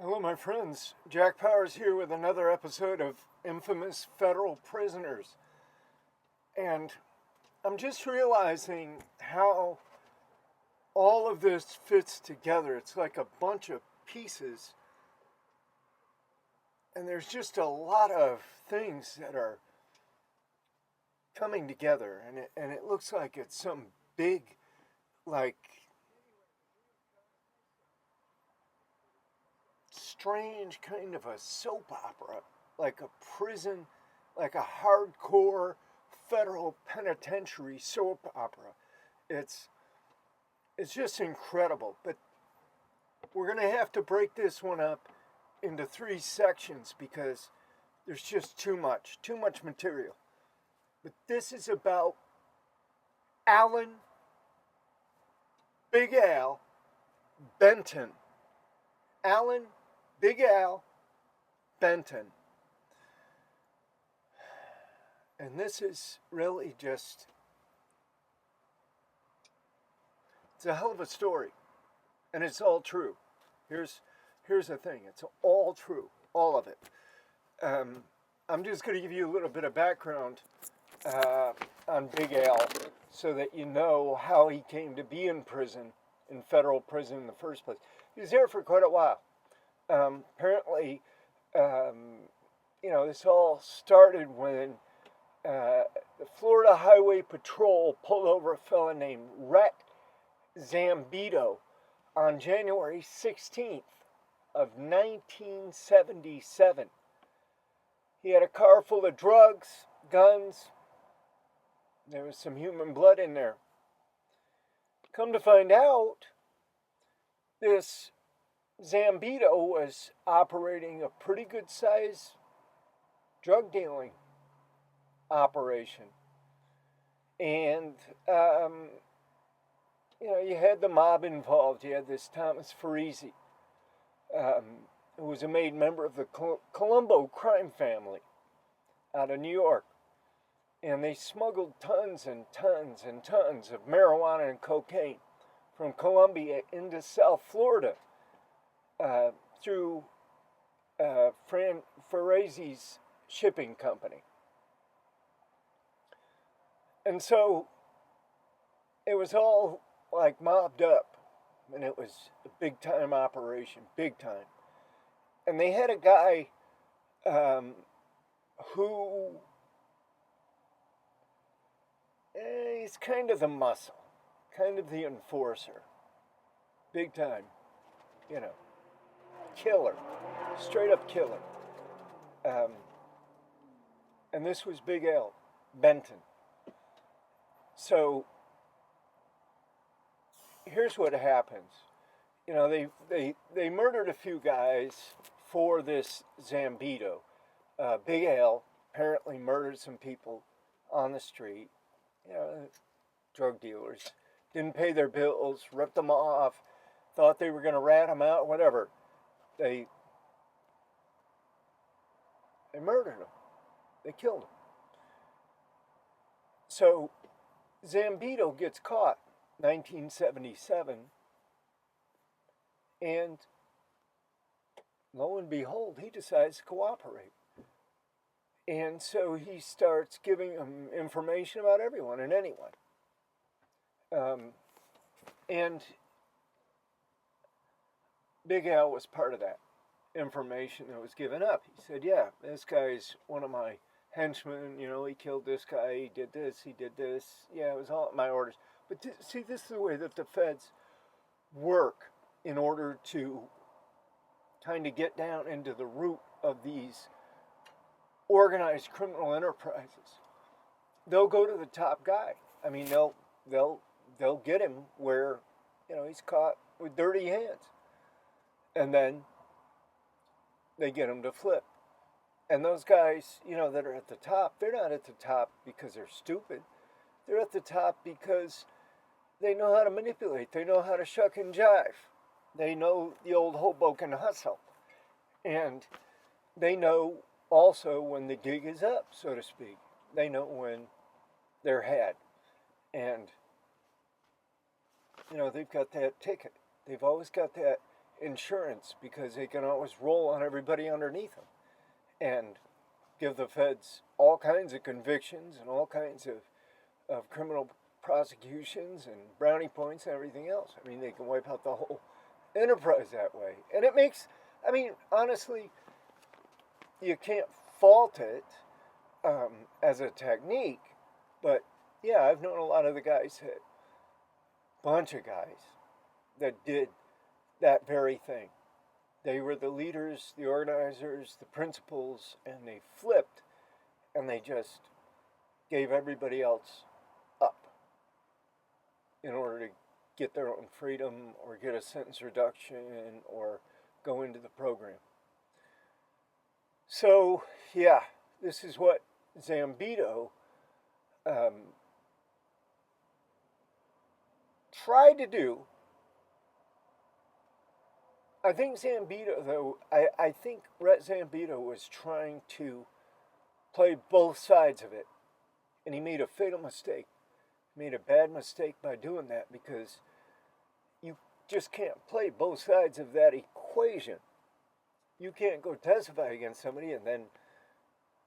Hello, my friends. Jack Powers here with another episode of Infamous Federal Prisoners. And I'm just realizing how all of this fits together. It's like a bunch of pieces, and there's just a lot of things that are coming together. And it looks like it's some big, like, strange kind of a soap opera, like a prison, like a hardcore federal penitentiary soap opera. It's it's just incredible. But we're gonna have to break this one up into three sections because there's just too much material. But this is about Alan Big Al Benton. Alan Big Al Benton. And this is really just, it's a hell of a story. And it's all true. Here's the thing, it's all true, all of it. I'm just going to give you a little bit of background on Big Al so that you know how he came to be in prison, in federal prison in the first place. He was there for quite a while. Apparently, this all started when the Florida Highway Patrol pulled over a fella named Rhett Zambito on January 16th of 1977. He had a car full of drugs, guns. There was some human blood in there. Come to find out, this Zambito was operating a pretty good size drug dealing operation. And, you had the mob involved. You had this Thomas Farese, who was a made member of the Colombo crime family out of New York. And they smuggled tons and tons and tons of marijuana and cocaine from Colombia into South Florida through Farese's shipping company. And so it was all like mobbed up, and it was a big time operation, big time. And they had a guy who he's kind of the muscle, kind of the enforcer, big time, killer, straight up killer. And this was Big Al Benton. So here's what happens. They murdered a few guys for this Zambito. Big Al apparently murdered some people on the street. Drug dealers. Didn't pay their bills, ripped them off, thought they were going to rat them out, whatever. They murdered them. They killed them. So Zambito gets caught 1977, and lo and behold, he decides to cooperate. And so he starts giving them information about everyone and anyone. And Big Al was part of that information that was given up. He said, yeah, this guy's one of my henchmen, he killed this guy, he did this, yeah, it was all at my orders. But see, this is the way that the feds work in order to kind of get down into the root of these organized criminal enterprises. They'll go to the top guy. I mean, they'll get him where, he's caught with dirty hands. And then they get him to flip. And those guys, that are at the top, they're not at the top because they're stupid. They're at the top because they know how to manipulate. They know how to shuck and jive. They know the old Hoboken hustle. And they know also when the gig is up, so to speak. They know when they're had. And, they've got that ticket. They've always got that insurance because they can always roll on everybody underneath them and give the feds all kinds of convictions and all kinds of criminal prosecutions and brownie points and everything else. I mean, they can wipe out the whole enterprise that way. And it makes, I mean, honestly, you can't fault it as a technique, but yeah, I've known a lot of the guys, bunch of guys, that did that very thing. They were the leaders, the organizers, the principals, and they flipped and they just gave everybody else up in order to get their own freedom or get a sentence reduction or go into the program. So, yeah, this is what Zambito tried to do. I think Zambito, though, I think Rhett Zambito was trying to play both sides of it. And he made a fatal mistake. He made a bad mistake by doing that because you just can't play both sides of that equation. You can't go testify against somebody and then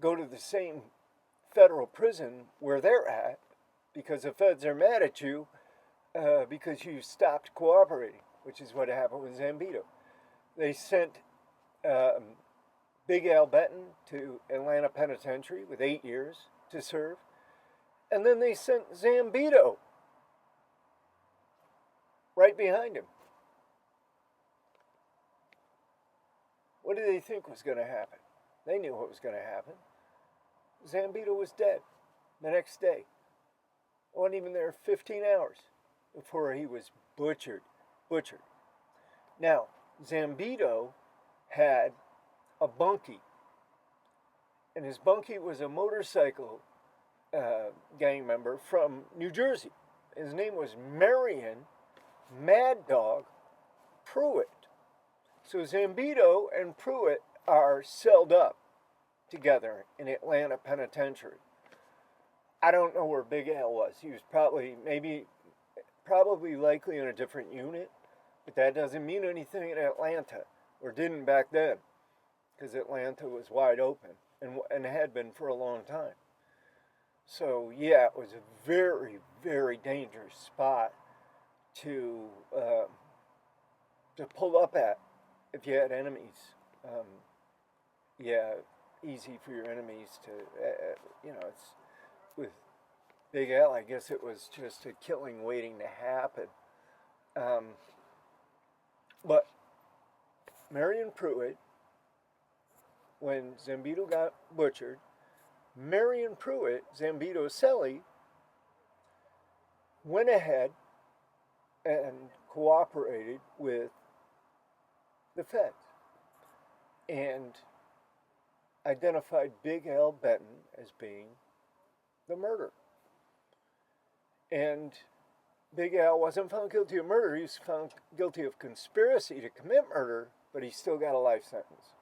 go to the same federal prison where they're at because the feds are mad at you because you stopped cooperating, which is what happened with Zambito. They sent Big Al Benton to Atlanta Penitentiary with 8 years to serve. And then they sent Zambito right behind him. What did they think was going to happen? They knew what was going to happen. Zambito was dead the next day. Wasn't even there 15 hours before he was butchered. Now, Zambito had a bunkie. And his bunkie was a motorcycle gang member from New Jersey. His name was Marion Mad Dog Pruitt. So Zambito and Pruitt are celled up together in Atlanta Penitentiary. I don't know where Big Al was. He was probably likely in a different unit, but that doesn't mean anything in Atlanta, or didn't back then, because Atlanta was wide open and had been for a long time. So yeah, it was a very, very dangerous spot to pull up at if you had enemies. Yeah, easy for your enemies to, it's with Big Al, I guess it was just a killing waiting to happen. But Marion Pruitt, when Zambito got butchered, Marion Pruitt, Zambito's cellie, went ahead and cooperated with the feds and identified Big Al Benton as being the murderer. And Big Al wasn't found guilty of murder. He was found guilty of conspiracy to commit murder, but he still got a life sentence.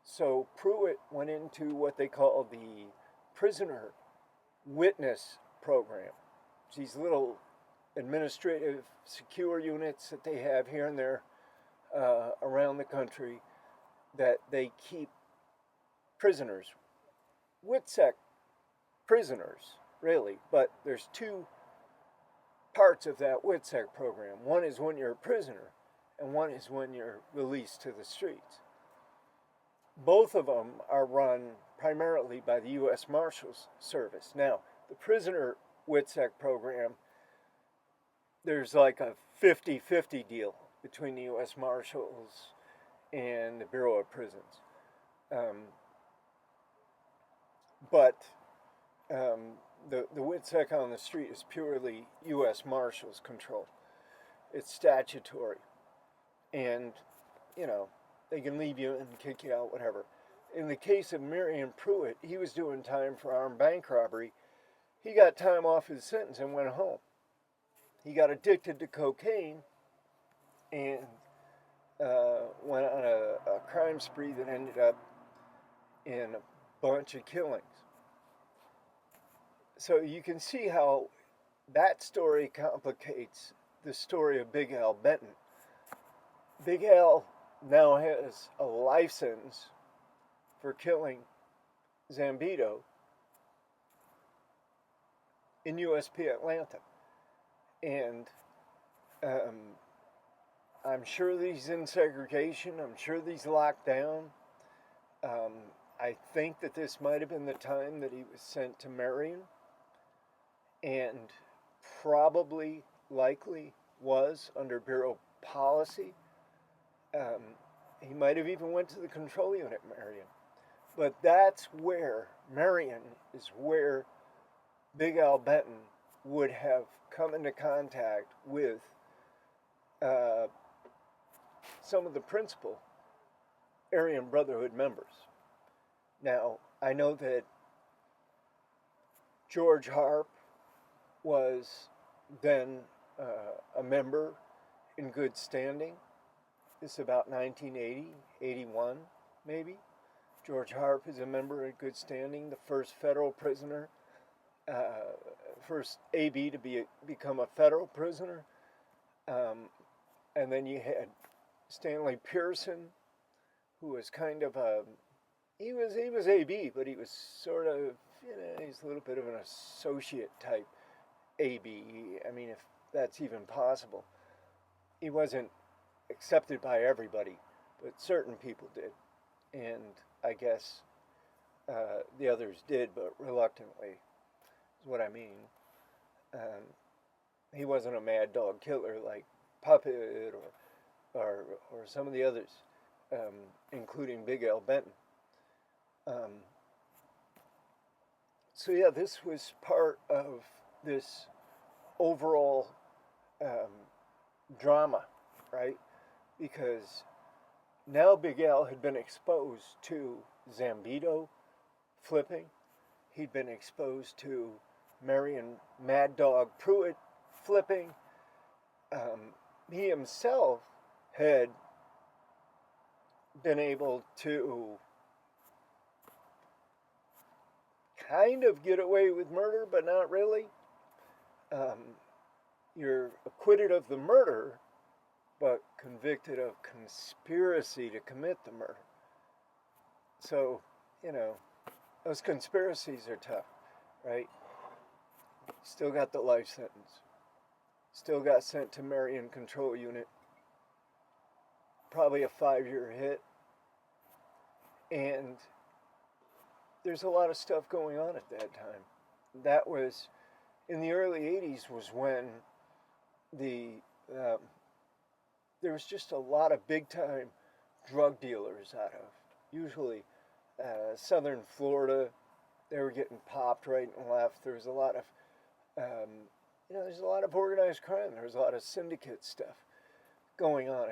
So Pruitt went into what they call the prisoner witness program. These little administrative secure units that they have here and there around the country that they keep prisoners, WITSEC prisoners, really, but there's two parts of that WITSEC program. One is when you're a prisoner, and one is when you're released to the streets. Both of them are run primarily by the U.S. Marshals Service. Now, the prisoner WITSEC program, there's like a 50-50 deal between the U.S. Marshals and the Bureau of Prisons. But the WITSEC on the street is purely U.S. Marshals control. It's statutory. And, they can leave you and kick you out, whatever. In the case of Marion Pruitt, he was doing time for armed bank robbery. He got time off his sentence and went home. He got addicted to cocaine and went on a crime spree that ended up in a bunch of killings. So you can see how that story complicates the story of Big Al Benton. Big Al now has a life sentence for killing Zambito in USP Atlanta. And um, I'm sure that he's in segregation. I'm sure that he's locked down. Um, I think that this might have been the time that he was sent to Marion, and probably, likely, was under Bureau policy. Um, he might have even went to the control unit at Marion. But that's where, Marion is where Big Al Benton would have come into contact with uh, some of the principal Aryan Brotherhood members. Now, I know that George Harp was then a member in good standing. This is about 1980, 81, maybe. George Harp is a member in good standing, the first federal prisoner, first AB to become a federal prisoner. And then you had Stanley Pearson, who was kind of a, he was AB, but he was sort of, he's a little bit of an associate type AB. I mean, if that's even possible. He wasn't accepted by everybody, but certain people did. And I guess the others did, but reluctantly, is what I mean. He wasn't a mad dog killer like Puppet or some of the others, including Big Al Benton. So yeah, this was part of this overall drama, right? Because now Big Al had been exposed to Zambito flipping. He'd been exposed to Marion Mad Dog Pruitt flipping. He himself had been able to kind of get away with murder, but not really. You're acquitted of the murder, but convicted of conspiracy to commit the murder. So, those conspiracies are tough, right? Still got the life sentence. Still got sent to Marion Control Unit. Probably a 5-year hit. And there's a lot of stuff going on at that time. That was, in the early 80s was when there was just a lot of big-time drug dealers out of, usually southern Florida. They were getting popped right and left. There was a lot of, there's a lot of organized crime. There was a lot of syndicate stuff going on.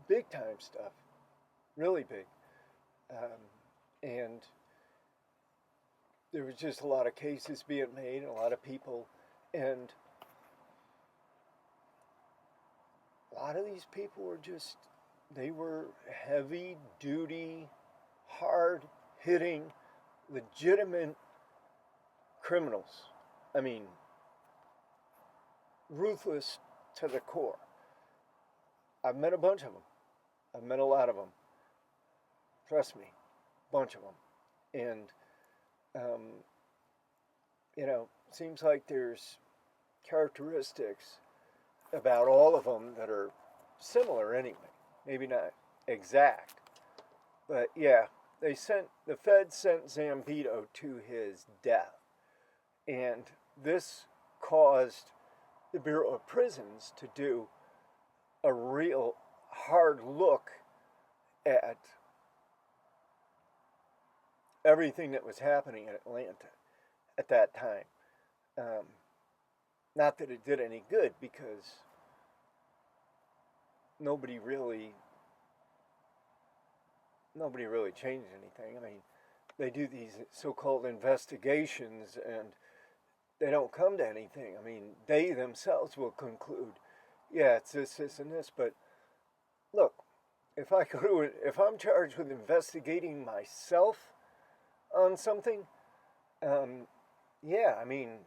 Big-time stuff, really big. And there was just a lot of cases being made, a lot of people, and a lot of these people were just, they were heavy-duty, hard-hitting, legitimate criminals. I mean, ruthless to the core. I've met a bunch of them. I've met a lot of them. Trust me, bunch of them. And, seems like there's characteristics about all of them that are similar anyway. Maybe not exact. But yeah, the Fed sent Zambito to his death. And this caused the Bureau of Prisons to do a real hard look at everything that was happening in Atlanta at that time. Not that it did any good, because nobody really changed anything. I mean, they do these so-called investigations and they don't come to anything. I mean, they themselves will conclude, yeah, it's this, and this. But look, if I'm charged with investigating myself on something, yeah, I mean,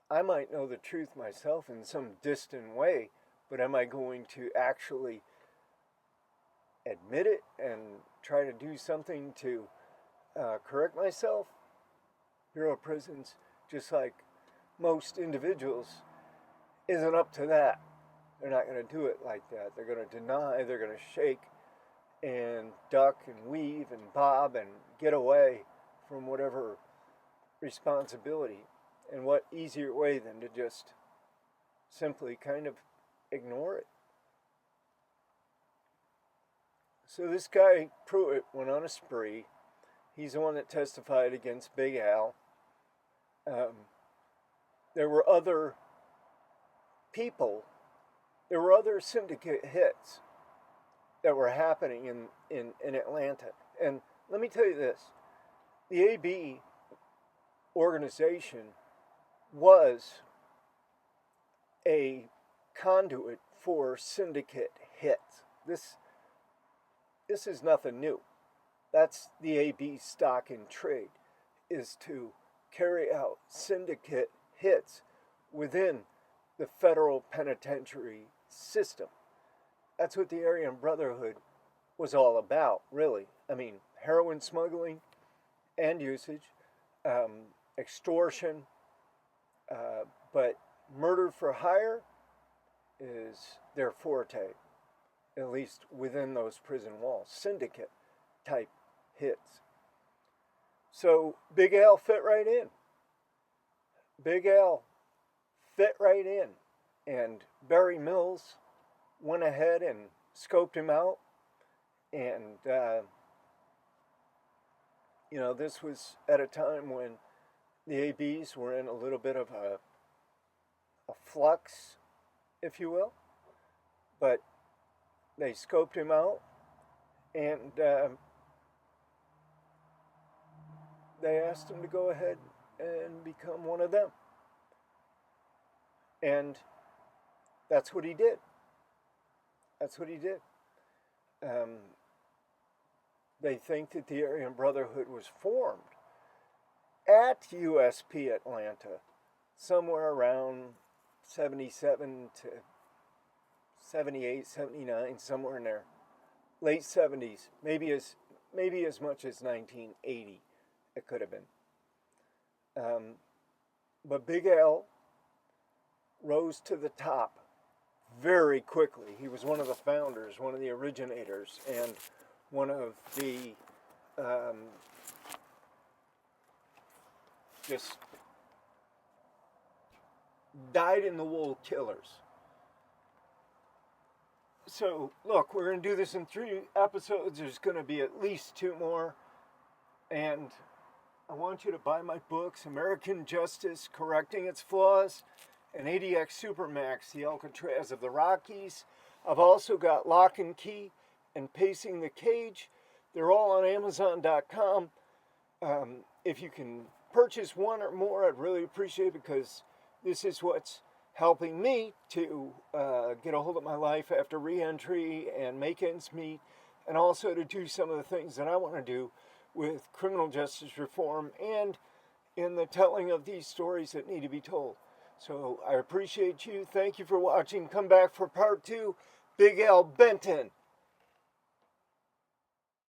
I might know the truth myself in some distant way, but am I going to actually admit it and try to do something to correct myself? Bureau of Prisons, just like most individuals, isn't up to that. They're not going to do it like that. They're going to deny, they're going to shake and duck and weave and bob and get away from whatever responsibility. And what easier way than to just simply kind of ignore it? So this guy, Pruitt, went on a spree. He's the one that testified against Big Al. There were other people, there were other syndicate hits that were happening in Atlanta. And let me tell you this, the AB organization was a conduit for syndicate hits. This is nothing new. That's the AB's stock in trade, is to carry out syndicate hits within the federal penitentiary system. That's what the Aryan Brotherhood was all about, really. I mean, heroin smuggling and usage, extortion, but murder for hire is their forte, at least within those prison walls. Syndicate type hits. So Big Al fit right in. Big Al fit right in. And Barry Mills went ahead and scoped him out. And, this was at a time when the ABs were in a little bit of a flux, if you will. But they scoped him out, and they asked him to go ahead and become one of them. And that's what he did. That's what he did. They think that the Aryan Brotherhood was formed at USP Atlanta somewhere around 77 to 78, 79, somewhere in there. Late 70s, maybe as much as 1980, it could have been. But Big Al rose to the top very quickly. He was one of the founders, one of the originators, and one of the just dyed-in-the-wool killers. So, look, we're going to do this in 3 episodes. There's going to be at least 2 more. And I want you to buy my books, American Justice, Correcting Its Flaws, and ADX Supermax, The Alcatraz of the Rockies. I've also got Lock and Key and Pacing the Cage. They're all on Amazon.com. If you can purchase one or more, I'd really appreciate it, because this is what's helping me to get a hold of my life after re-entry and make ends meet, and also to do some of the things that I want to do with criminal justice reform and in the telling of these stories that need to be told. So I appreciate you. Thank you for watching. Come back for part 2. Big Al Benton.